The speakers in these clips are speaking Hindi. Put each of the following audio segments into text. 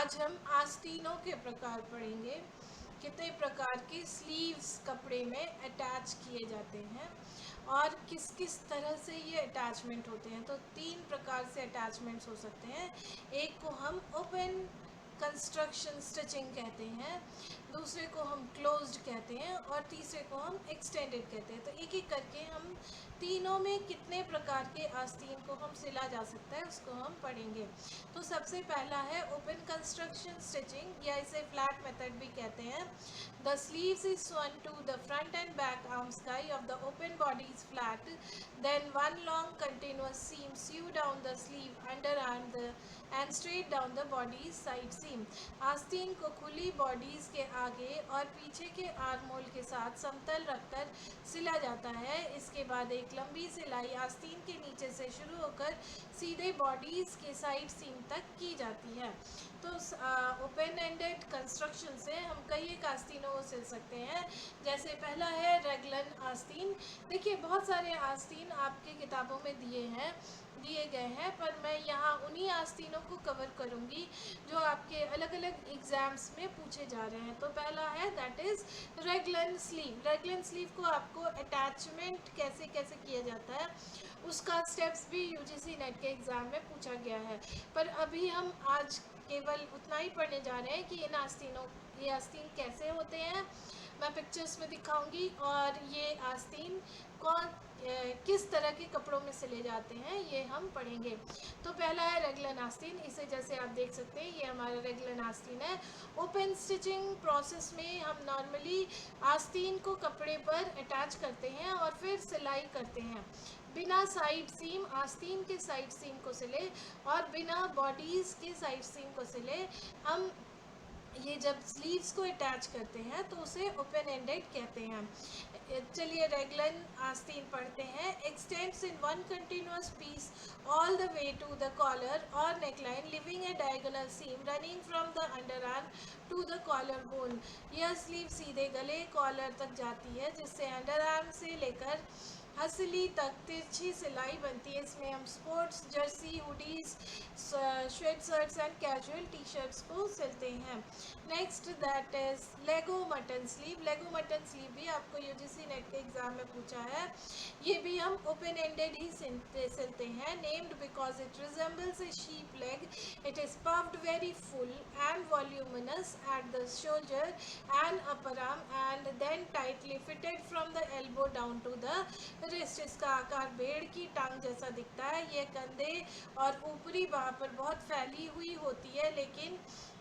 आज हम आस्तीनों के प्रकार पढ़ेंगे। कितने प्रकार के स्लीव्स कपड़े में अटैच किए जाते हैं और किस किस तरह से ये अटैचमेंट होते हैं। तो 3 प्रकार से अटैचमेंट्स हो सकते हैं। एक को हम ओपन कंस्ट्रक्शन स्टिचिंग कहते हैं, दूसरे को हम क्लोज्ड कहते हैं और तीसरे को हम एक्सटेंडेड कहते हैं। तो एक एक करके हम तीनों में कितने प्रकार के आस्तीन को हम सिला जा सकता है उसको हम पढ़ेंगे। तो सबसे पहला है ओपन कंस्ट्रक्शन स्टिचिंग, या इसे फ्लैट मेथड भी कहते हैं। The sleeves is sewn to the front and back arm sky of the open body is flat, then one long continuous seam sew down the sleeve underarm and straight down the body's side seam। आस्तीन को खुली बॉडीज के आगे और पीछे के आर्मोल के साथ समतल रखकर सिला जाता है। इसके बाद एक लंबी सिलाई आस्तीन के नीचे से शुरू होकर सीधे बॉडीज के साइड सीम तक की जाती है। तो ओपन एंडेड कंस्ट्रक्शन से हम कई एक आस्तीनों को सिल सकते हैं। जैसे पहला है रेगलन आस्तीन। देखिए बहुत सारे आस्तीन आपके किताबों में दिए गए हैं, पर मैं यहाँ उन्हीं आस्तीनों को कवर करूँगी जो आपके अलग अलग एग्ज़ाम्स में पूछे जा रहे हैं। तो पहला है दैट इज़ रेगलन स्लीव। रेगलन स्लीव को आपको अटैचमेंट कैसे कैसे किया जाता है उसका स्टेप्स भी यूजीसी नेट के एग्ज़ाम में पूछा गया है। पर अभी हम आज केवल उतना ही पढ़ने जा रहे हैं कि ये आस्तीन कैसे होते हैं, मैं पिक्चर्स में दिखाऊंगी, और ये आस्तीन किस तरह के कपड़ों में सिले जाते हैं ये हम पढ़ेंगे। तो पहला है रेगलन आस्तीन। इसे जैसे आप देख सकते हैं ये हमारा रेगलन आस्तीन है। ओपन स्टिचिंग प्रोसेस में हम नॉर्मली आस्तीन को कपड़े पर अटैच करते हैं और फिर सिलाई करते हैं। बिना साइड सीम, आस्तीन के साइड सीम को सिले और बिना बॉडीज़ के साइड सीम को सिले हम ये जब स्लीव्स को अटैच करते हैं तो उसे ओपन एंडेड कहते हैं। चलिए रेगलन आस्तीन पढ़ते हैं। Extends in one continuous piece all the way to the collar और neckline, living a diagonal seam running from the underarm to the collarbone. यह स्लीव सीधे गले कॉलर तक जाती है जिससे अंडर आर्म से लेकर हसली तक तिरछी सिलाई बनती है। इसमें हम sports Jersey, hoodies, sweat shirts and casual T shirts को सिलते हैं। Next that is Lego mutton sleeve. Lego mutton sleeve भी आपको यूजीसी नेट के एग्जाम में पूछा है। ये भी हम ओपन एंडेड ही सिलते हैं। Named because it resembles a sheep leg, it is puffed very full and voluminous at the shoulder and upper arm and then tightly fitted from the elbow down to the wrist. इसका आकार भेड़ की टांग जैसा दिखता है। ये कंधे और ऊपरी बाह पर बहुत फैली हुई होती है लेकिन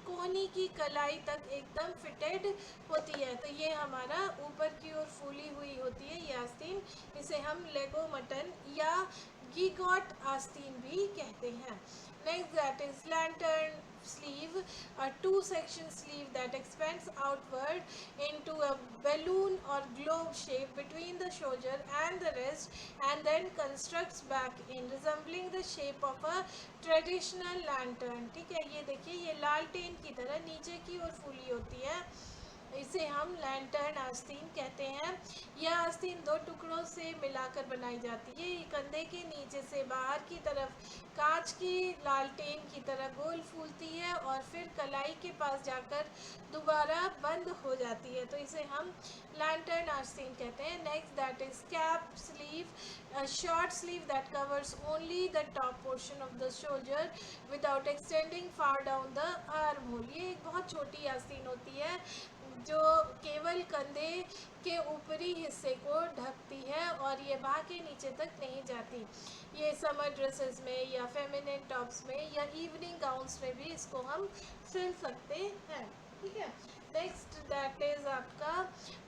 कोहनी की कलाई तक एकदम फिटेड होती है। तो ये हमारा ऊपर की ओर फूली हुई होती है ये आस्तीन। इसे हम लेगो मटन या गीगॉट आस्तीन भी कहते हैं। Next that is lantern sleeve, a two-section sleeve that expands outward into a balloon or globe shape between the shoulder and the wrist and then constructs back in resembling the shape of a traditional lantern। ठीक है, ये देखिए ये लालटेन की तरह नीचे की ओर फूली होती है। इसे हम लैंटर्न आस्तीन कहते हैं। यह आस्तीन 2 टुकड़ों से मिलाकर बनाई जाती है। ये कंधे के नीचे से बाहर की तरफ कांच की लालटेन की तरह गोल फूलती है और फिर कलाई के पास जाकर दोबारा बंद हो जाती है। तो इसे हम लैंटर्न आस्तीन कहते हैं। Next that is cap sleeve, a short sleeve that covers only the top portion of the shoulder without extending far down the armhole। ये एक बहुत छोटी आस्तीन होती है जो केवल कंधे के ऊपरी हिस्से को ढकती है और ये बाह के नीचे तक नहीं जाती। ये समर ड्रेसेस में या फेमिनिन टॉप्स में या इवनिंग गाउन्स में भी इसको हम सिल सकते हैं। ठीक है, नेक्स्ट दैट इज आपका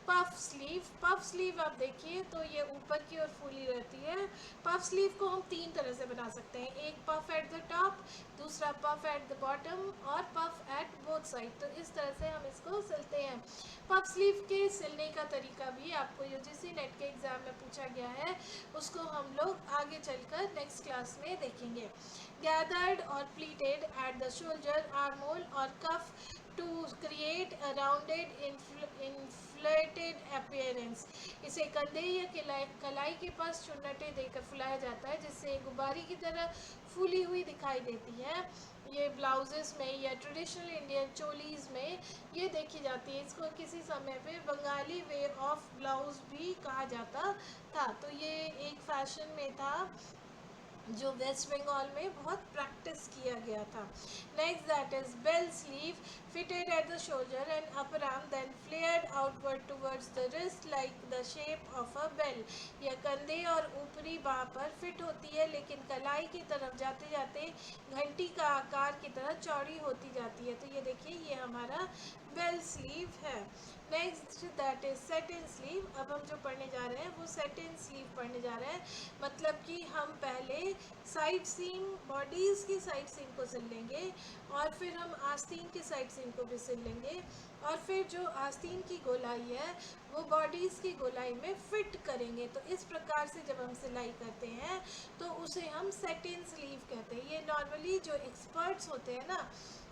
पफ स्लीव। पफ स्लीव आप देखिए तो ये ऊपर की ओर फूली रहती है। पफ स्लीव को हम 3 तरह से बना सकते हैं। एक पफ एट द टॉप, दूसरा पफ एट द बॉटम और पफ एट बोथ साइड। तो इस तरह से हम इसको सिलते हैं। पफ स्लीव के सिलने का तरीका भी आपको यूजीसी नेट के एग्ज़ाम में पूछा गया है, उसको हम लोग आगे चलकर नेक्स्ट क्लास में देखेंगे। गैदर्ड और प्लीटेड एट द शोल्डर, आर्मोल और कफ to create a rounded inflated appearance। इसे कंधे या कलाई के पास चुन्नटें देकर फुलाया जाता है जिससे गुब्बारे की तरह फूली हुई दिखाई देती है। ये ब्लाउजेस में या ट्रेडिशनल इंडियन चोलीज में ये देखी जाती है। इसको किसी समय पे बंगाली वे ऑफ ब्लाउज भी कहा जाता था। तो ये एक फैशन में था जो वेस्ट बंगाल में बहुत प्रैक्टिस किया गया था। Next that is bell sleeve fitted at the shoulder and upper arm then flared outward towards the wrist like the shape of a bell। यह कंधे और ऊपरी बाह पर फिट होती है लेकिन कलाई की तरफ जाते जाते घंटी का आकार की तरह चौड़ी होती जाती है। तो ये देखिए ये हमारा बेल स्लीव है। Next that is satin sleeve. अब हम जो पढ़ने जा रहे हैं वो सेटिन स्लीव पढ़ने जा रहे हैं। मतलब कि हम पहले साइड सीम, बॉडीज़ की साइड सीम को सिल लेंगे और फिर हम आस्तीन की साइड सीम को भी सिल लेंगे और फिर जो आस्तीन की गोलाई है वो बॉडीज़ की गोलाई में फिट करेंगे। तो इस प्रकार से जब हम सिलाई करते हैं तो उसे हम सेटिन स्लीव कहते हैं। ये नॉर्मली जो एक्सपर्ट्स होते हैं ना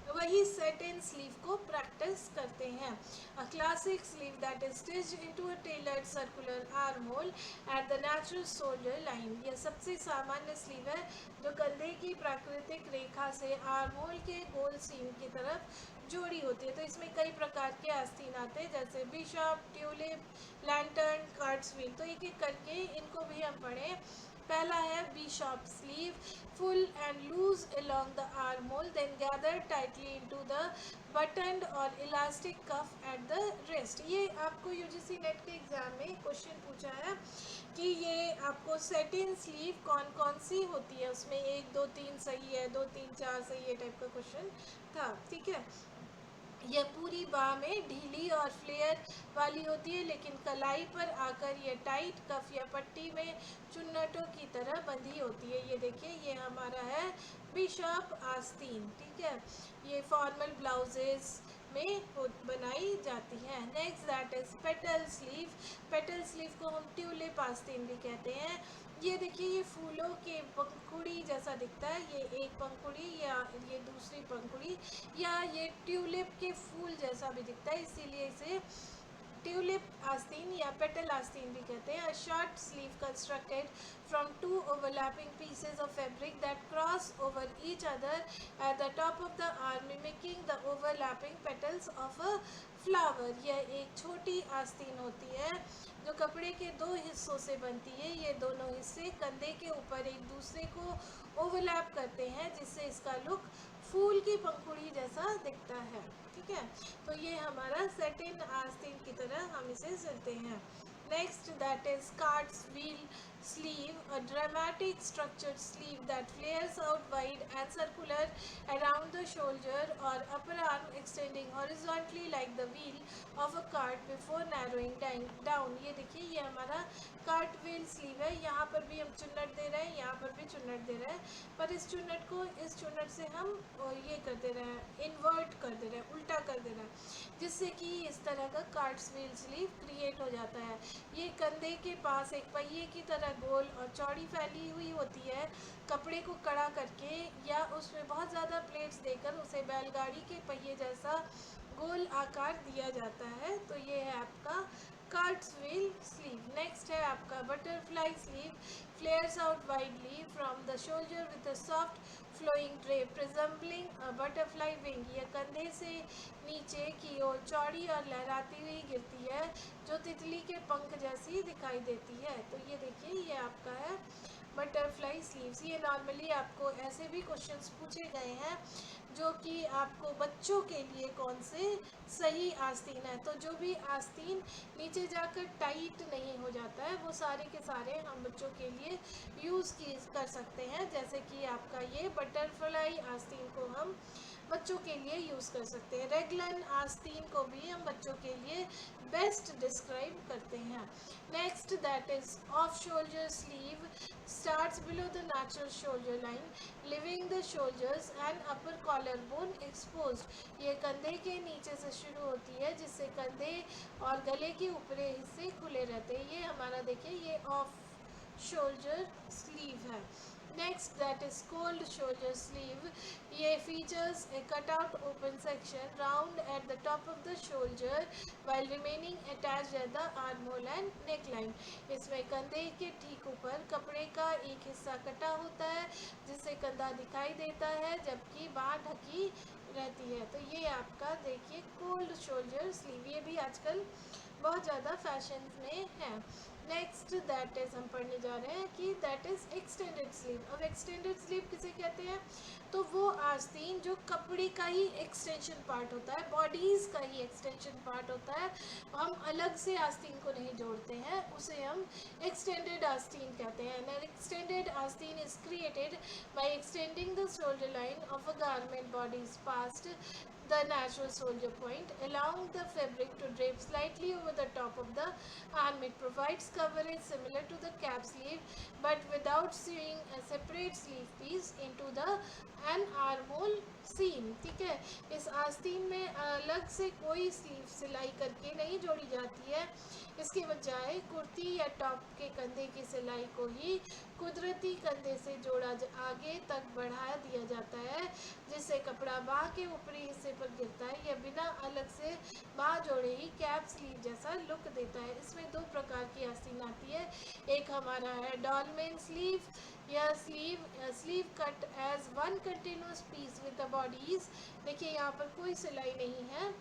वही सेटिन स्लीव को प्रैक्टिस करते हैं। A classic sleeve that is stitched into a tailored circular arm hole at the natural shoulder line. यह सबसे सामान्य स्लीव है जो कंधे की प्राकृतिक रेखा से आर्म होल के गोल सीम की तरफ जोड़ी होती है। तो इसमें कई प्रकार के आस्तीन आते हैं जैसे bishop, tulip, lantern, cards wheel. तो एक एक करके इनको भी हम पढ़ें। पहला है bishop sleeve, full and loose along the armhole then gathered tightly into the buttoned और elastic cuff at the wrist। ये आपको यूजीसी नेट के एग्जाम में क्वेश्चन पूछा है कि ये आपको सेटिन स्लीव कौन कौन सी होती है, उसमें 1 2 3 सही है, 2 3 4 सही है टाइप का क्वेश्चन था। ठीक है, यह पूरी बाह में ढीली और फ्लेयर वाली होती है लेकिन कलाई पर आकर यह टाइट कफ या पट्टी में चुन्नटों की तरह बंधी होती है। ये देखिए ये हमारा है बिशप आस्तीन। ठीक है, ये फॉर्मल ब्लाउजेस में बनाई जाती है। Next that is petal sleeve. Petal sleeve को हम ट्यूलिप आस्तीन भी कहते हैं। ये देखिए ये फूलों के पंखुड़ी जैसा दिखता है, ये एक पंखुड़ी या ये दूसरी पंखुड़ी या ये ट्यूलिप के फूल जैसा भी दिखता है, इसीलिए इसे ट्यूलिप आस्तीन या पेटल आस्तीन भी कहते हैं। Short sleeve constructed from two overlapping pieces of fabric that cross over each other at the top of the arm mimicking the overlapping petals of a flower। यह एक छोटी आस्तीन होती है जो कपड़े के 2 हिस्सों से बनती है। ये दोनों हिस्से कंधे के ऊपर एक दूसरे को ओवरलैप करते हैं जिससे इसका लुक फूल की पंखुड़ी जैसा दिखता है। ठीक है, तो ये हमारा सेटिन आस्तीन की तरह हम इसे सिलते हैं। Next that is cards wheel sleeve, a dramatic structured sleeve that flares out wide and circular around the shoulder or upper arm extending horizontally like the wheel of a cart before narrowing down। ये देखिए ये हमारा कार्ट व्हील स्लीव है। यहाँ पर भी हम चुन्नट दे रहे हैं, यहाँ पर भी चुन्नट दे रहे हैं, पर इस चुन्नट को इस चुन्नट से हम ये कर दे रहे हैं, इन्वर्ट कर दे रहे हैं, उल्टा कर दे रहे हैं, जिससे कि इस तरह का कार्ट व्हील स्लीव क्रिएट हो जाता है। ये कंधे के पास एक पहिए की तरह गोल और चौड़ी फैली हुई होती है। कपड़े को कड़ा करके या उसमें बहुत ज़्यादा प्लेट्स देकर उसे बैलगाड़ी के पहिए जैसा गोल आकार दिया जाता है। तो ये है आपका कार्ट्सविल स्लीव। नेक्स्ट है आपका butterfly sleeve, flares out widely from the shoulder with a soft flowing drape resembling a butterfly wing. यह कंधे से नीचे की ओर चौड़ी और लहराती हुई गिरती है जो तितली के पंख जैसी दिखाई देती है। तो ये देखिए ये आपका है बटरफ्लाई स्लीव्स। ये नॉर्मली आपको ऐसे भी क्वेश्चंस पूछे गए हैं जो कि आपको बच्चों के लिए कौन से सही आस्तीन है। तो जो भी आस्तीन नीचे जाकर टाइट नहीं हो जाता है वो सारे के सारे हम बच्चों के लिए यूज़ कर सकते हैं। जैसे कि आपका ये बटरफ्लाई आस्तीन को हम बच्चों के लिए यूज़ कर सकते हैं। रेगलन आस्तीन को भी हम बच्चों के लिए बेस्ट डिस्क्राइब करते हैं। Next that is of shoulder sleeve starts below the natural shoulder line leaving the shoulders and upper collarbone exposed। ये कंधे के नीचे से शुरू होती है जिससे कंधे और गले के ऊपरी हिस्से खुले रहते हैं। ये हमारा देखिए ये ऑफ शोल्डर स्लीव है। Next that is cold shoulder sleeve. ये features a cutout open section round at the top of the shoulder while remaining attached at the armhole and neckline. इसमें कंधे के ठीक ऊपर कपड़े का एक हिस्सा कटा होता है जिससे कंधा दिखाई देता है जबकि बाँह ढकी रहती है। तो ये आपका देखिए कोल्ड शोल्डर स्लीव, ये भी आजकल बहुत ज़्यादा फैशन में है। नेक्स्ट दैट इज़ हम पढ़ने जा रहे हैं कि दैट इज़ एक्सटेंडेड स्लीव। अब एक्सटेंडेड स्लीव किसे कहते हैं? तो वो आस्तीन जो कपड़े का ही एक्सटेंशन पार्ट होता है, बॉडीज़ का ही एक्सटेंशन पार्ट होता है, हम अलग से आस्तीन को नहीं जोड़ते हैं, उसे हम एक्सटेंडेड आस्तीन कहते हैं। एंड एक्सटेंडेड आस्तीन is created by extending the shoulder line of a garment bodies past the natural shoulder point, allowing the fabric to drape slightly over the top of the arm. It provides coverage similar to the cap sleeve but without sewing a separate sleeve piece into the an armhole seam। ठीक है, इस आस्तीन में अलग से कोई स्लीव सिलाई करके नहीं जोड़ी जाती है, इसके बजाय कुर्ती या टॉप के कंधे की सिलाई को ही कुदरती कंधे से जोड़ा आगे तक बढ़ा दिया जाता है जिससे कपड़ा बाँह के ऊपरी हिस्से पर गिरता है। यह बिना अलग से बाँह जोड़े ही कैप स्लीव जैसा लुक देता है। इसमें दो प्रकार की आस्तीन आती है, एक हमारा है डॉलमेन स्लीव। यह sleeve cut as one continuous piece with the bodice. देखिए यहाँ पर कोई सिलाई नहीं है,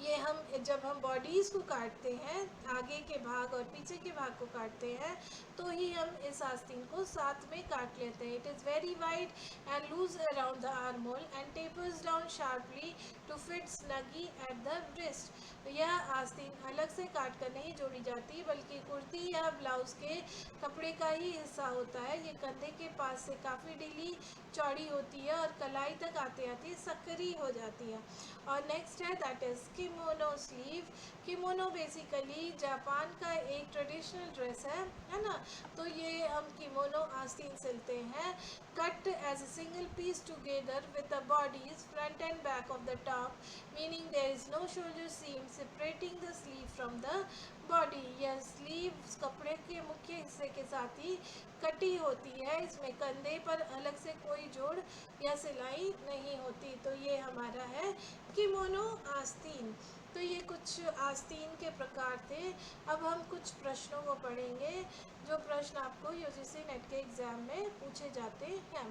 ये हम जब हम बॉडीज़ को काटते हैं, आगे के भाग और पीछे के भाग को काटते हैं, तो ही हम इस आस्तीन को साथ में काट लेते हैं। It is very wide and loose around the armhole and tapers down sharply to fit snugly at the breast. तो यह आस्तीन अलग से काट कर नहीं जोड़ी जाती बल्कि कुर्ती या ब्लाउज के कपड़े का ही हिस्सा होता है। ये कंधे के पास से काफ़ी ढीली चौड़ी होती है और कलाई तक आते आते सकरी हो जाती है। और नेक्स्ट है that is kimono sleeve. Kimono basically Japan का एक ट्रेडिशनल ड्रेस है ना। तो ये हम किमोनो आस्तीन सिलते हैं cut as a single piece together with the bodice front and back of the top, meaning there is no shoulder seam separating the sleeve from the body. यह स्लीव कपड़े के मुख्य हिस्से के साथ ही कटी होती है, इसमें कंधे पर अलग से कोई जोड़ या सिलाई नहीं होती। तो ये हमारा है किमोनो आस्तीन। तो ये कुछ आस्तीन के प्रकार थे। अब हम कुछ प्रश्नों को पढ़ेंगे जो प्रश्न आपको यूजीसी नेट के एग्ज़ाम में पूछे जाते हैं।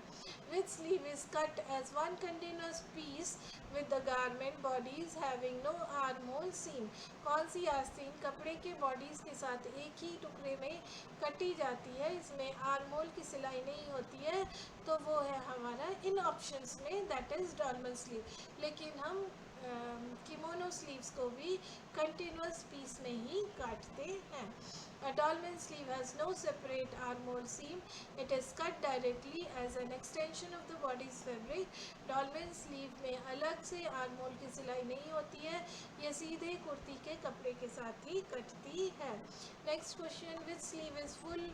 Which sleeve is cut as one continuous piece with the garment bodice having no armhole seam. कौन सी आस्तीन कपड़े के बॉडीज़ के साथ एक ही टुकड़े में कटी जाती है, इसमें आर्म होल की सिलाई नहीं होती है? तो वो है हमारा इन ऑप्शंस में दैट इज़ डॉलमेन स्लीव। लेकिन हम किमोनो स्लीव्स को भी कंटिन्यूस पीस में ही काटते हैं। A dolman sleeve has no separate armhole seam. It is cut directly as an extension of the body's fabric. Dolman sleeve में अलग से armhole की सिलाई नहीं होती है, ये सीधे कुर्ती के कपड़े के साथ ही कटती है। Next question, which sleeve is full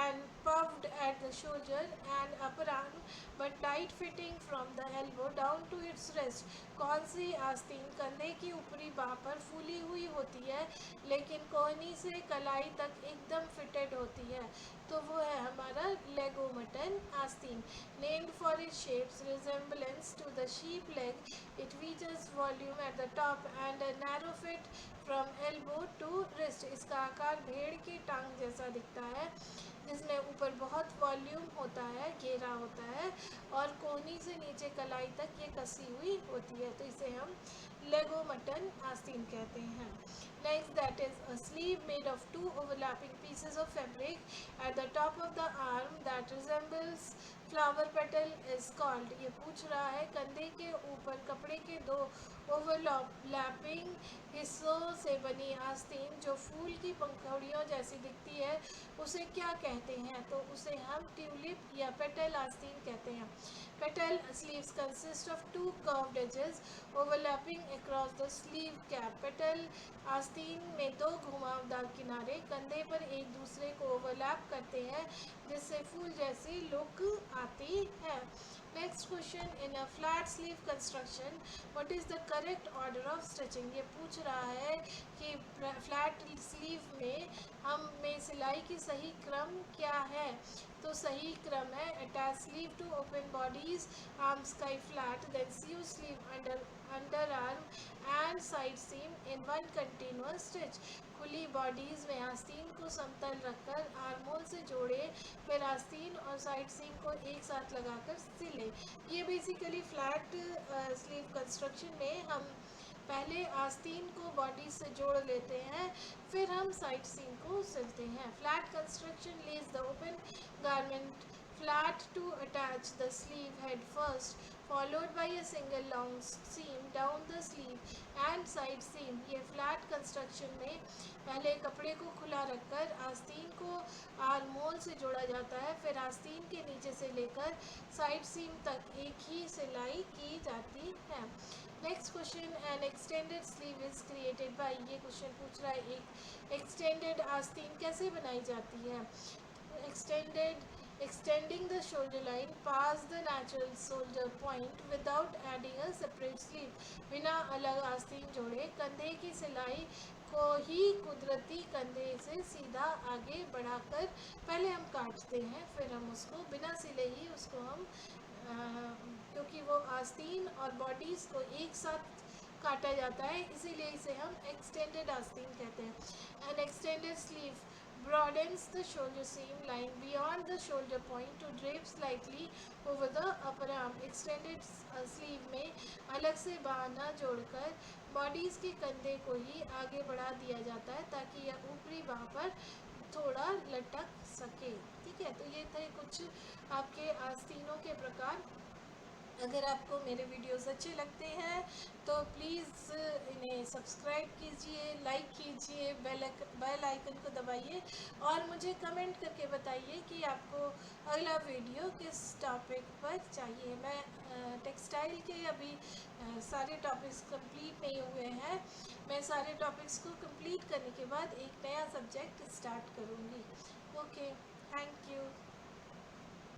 and puffed at the shoulder and upper arm but tight fitting from the elbow down to its wrist? कौन सी आस्तीन कंधे की ऊपरी बाँह पर फूली हुई होती है लेकिन कोहनी से कलाई तक एकदम फिटेड होती है? तो वो है हमारा लेगोमटन आस्तीन। Named for its shape's resemblance to the sheep leg, it features volume at the top and a narrow fit from elbow to wrist. इसका आकार भेड़ की टांग जैसा दिखता है जिसमें ऊपर बहुत वॉल्यूम होता है, घेरा होता है और कोहनी से नीचे कलाई तक ये कसी हुई होती है। तो इसे हम लेगोमटन आस्तीन कहते हैं। Next, that is a sleeve made of two overlapping pieces of fabric at the top of the arm that resembles flower petal is called। ये पूछ रहा है कंधे के ऊपर कपड़े के दो ओवरलैपिंग हिस्सों से बनी आस्तीन जो फूल की पंखुड़ियों जैसी दिखती है उसे क्या कहते हैं? तो उसे हम ट्यूलिप या पेटल आस्तीन कहते हैं। Petal sleeves consist of two curved edges overlapping across the sleeve cap। Petal आस्तीन में दो घुमावदार किनारे कंधे पर एक दूसरे को ओवरलैप करते हैं जिससे फूल जैसी लुक आती है। Next question, in a flat sleeve construction what is the correct order of stitching. ये पूछ रहा है कि फ्लैट स्लीव में सिलाई की सही क्रम क्या है। तो सही क्रम है attach sleeve to open bodice, armscye flat, then sleeve sleeve under arm and side seam in one continuous stitch. खुली बॉडीज़ में आस्तीन को समतल रखकर आर्म होल से जोड़े, फिर आस्तीन और साइड सीम को एक साथ लगाकर सिले। ये बेसिकली फ्लैट स्लीव कंस्ट्रक्शन में हम पहले आस्तीन को बॉडी से जोड़ लेते हैं, फिर हम साइड सीम को सिलते हैं। Flat construction Lay's the open garment flat to attach the sleeve head first, followed by a single long seam down the sleeve and side seam। ये फ्लैट कंस्ट्रक्शन में पहले कपड़े को खुला रखकर आस्तीन को आर्म होल से जोड़ा जाता है, फिर आस्तीन के नीचे से लेकर साइड सीम तक एक ही सिलाई की जाती है। Next question, N extended sleeve is created bye. ये क्वेश्चन पूछ रहा है एक एक्सटेंडेड आस्तीन कैसे बनाई जाती है। Extending the shoulder line past the natural shoulder point without adding a separate sleeve। बिना अलग आस्तीन जोड़े कंधे की सिलाई को ही कुदरती कंधे से सीधा आगे बढ़ाकर पहले हम काटते हैं, फिर हम उसको बिना सिले ही उसको हम क्योंकि वो आस्तीन और बॉडीज़ को एक साथ काटा जाता है, इसीलिए इसे हम एक्सटेंडेड आस्तीन कहते हैं। N extended sleeve broadens the shoulder seam line beyond the shoulder point to drape slightly over the upper arm। extended sleeve में अलग से बाँह न जोड़कर बॉडीज़ के कंधे को ही आगे बढ़ा दिया जाता है ताकि यह ऊपरी बाँह पर थोड़ा लटक सके। ठीक है, तो ये थे कुछ आपके आस्तीनों के प्रकार। अगर आपको मेरे वीडियोस अच्छे लगते हैं तो प्लीज़ इन्हें सब्सक्राइब कीजिए, लाइक कीजिए, बेल आइकन को दबाइए और मुझे कमेंट करके बताइए कि आपको अगला वीडियो किस टॉपिक पर चाहिए। मैं टेक्सटाइल के अभी सारे टॉपिक्स कंप्लीट नहीं हुए हैं। मैं सारे टॉपिक्स को कंप्लीट करने के बाद एक नया सब्जेक्ट स्टार्ट करूँगी। Okay, thank you.